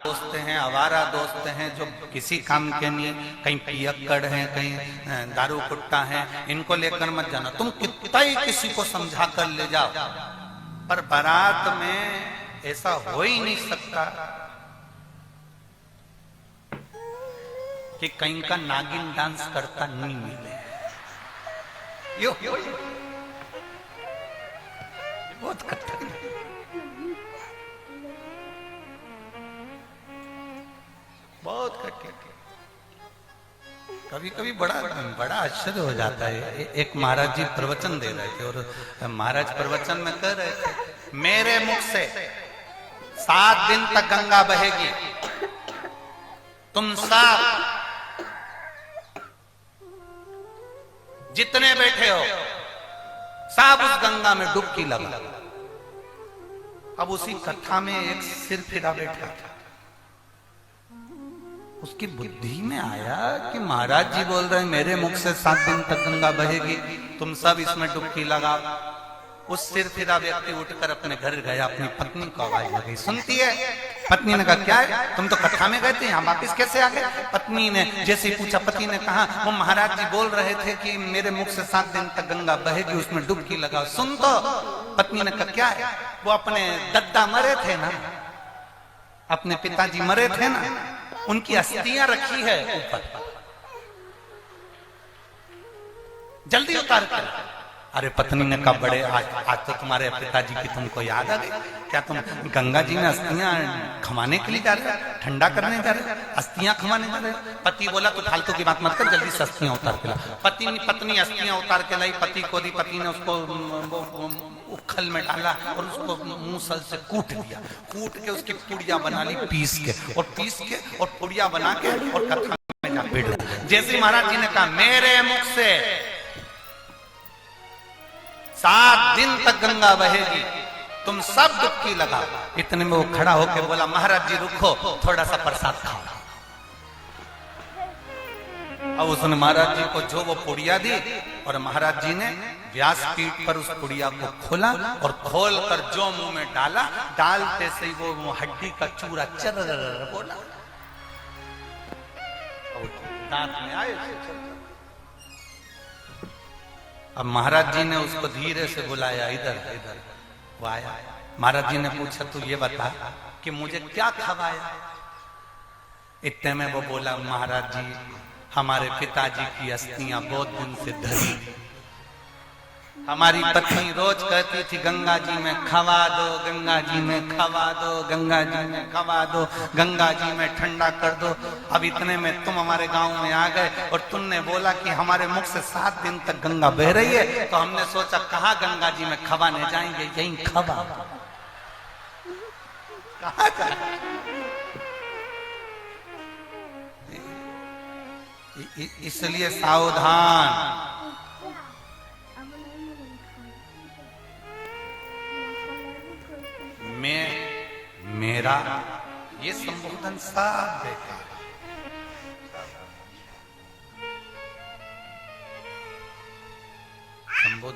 दोस्त हैं, आवारा दोस्त हैं जो किसी काम के नहीं, कहीं पियक्कड़ हैं, कहीं दारू कुट्टा हैं, इनको लेकर मत जाना। तुम कितना ही किसी को समझा कर ले जाओ, पर बारात में ऐसा हो ही नहीं सकता कि कहीं का नागिन डांस करता नहीं मिले। यो बहुत कठिन है। बहुत कठिन। कभी कभी बड़ा आश्चर्य हो जाता है। एक महाराज जी प्रवचन दे रहे थे और महाराज प्रवचन में कह रहे थे, मेरे मुख से 7 दिन तक गंगा बहेगी, तुम सब जितने बैठे हो सब उस गंगा में डुबकी लगा। अब उसी कथा में एक सिर फिरा बैठा था, उसकी बुद्धि में आया कि महाराज जी बोल रहे हैं मेरे मुख से 7 दिन तक गंगा बहेगी, तुम सब इसमें डुबकी लगाओ। उस सिर फिरा व्यक्ति उठकर अपने घर गया, अपनी पत्नी को आवाज लगी, सुनती है? पत्नी ने कहा क्या है, तुम तो कथा में गए थे, यहाँ वापिस कैसे आ गए? पत्नी ने जैसे ही पूछा, पति ने कहा वो महाराज जी बोल रहे थे कि मेरे मुख से 7 दिन तक गंगा बहेगी, उसमें डुबकी लगाओ, सुन तो। पत्नी ने कहा क्या है? वो अपने दद्दा मरे थे ना, अपने पिताजी मरे थे ना, उनकी अस्थियां रखी है ऊपर, जल्दी उतार कर। अरे पत्नी ने कहा बड़े आज तो तुम्हारे पिताजी की तुमको याद आ गई क्या? तुम गंगा जी में अस्थियां खवाने के लिए जा रहे हो, ठंडा करने जा रहे हो, अस्थियां खवाने जा रहे हो? पति बोला तो फालतू की बात मत कर, जल्दी से अस्थियां उतार के ला। पत्नी अस्थियां उतार के लाई, पति को दी, पति ने उसको उखल में डाला और उसको मूसल से कूट दिया, कूट के उसकी पुड़िया बना ली, पीस के और पुड़िया बना के और कथा में जा बैठ गया। जैसे महाराज जी ने कहा मेरे मुख से 7 दिन तक गंगा बहेगी, तुम सब डुबकी लगाओ। इतने में वो खड़ा होकर बोला महाराज जी रुको, थोड़ा सा प्रसाद खाओ। अब उसने महाराज जी को जो वो पुड़िया दी और महाराज जी ने व्यासपीठ पर उस पुड़िया को खोला और खोल कर जो मुंह में डाला, डालते से वो हड्डी का चूरा चर बोला, दांत में आए। अब महाराज जी ने उसको धीरे से बुलाया, इधर इधर। वो आया, महाराज जी ने पूछा तू ये बता कि मुझे क्या खवाया? इतने में वो बोला महाराज जी हमारे पिताजी की अस्थियां बहुत दिन से धरी, हमारी पत्नी रोज कहती थी गंगा जी में खवा दो, गंगा जी में खवा दो, गंगा जी में खवा दो, गंगा जी में ठंडा कर दो। अब इतने में तुम हमारे गांव में आ गए और तुमने बोला कि हमारे मुख से 7 दिन तक गंगा बह रही है, तो हमने सोचा कहाँ गंगा जी में खवाने जाएंगे, यहीं खवा। कहाँ जाए? इसलिए सावधान। मेरा ये संबोधन सब बेकार।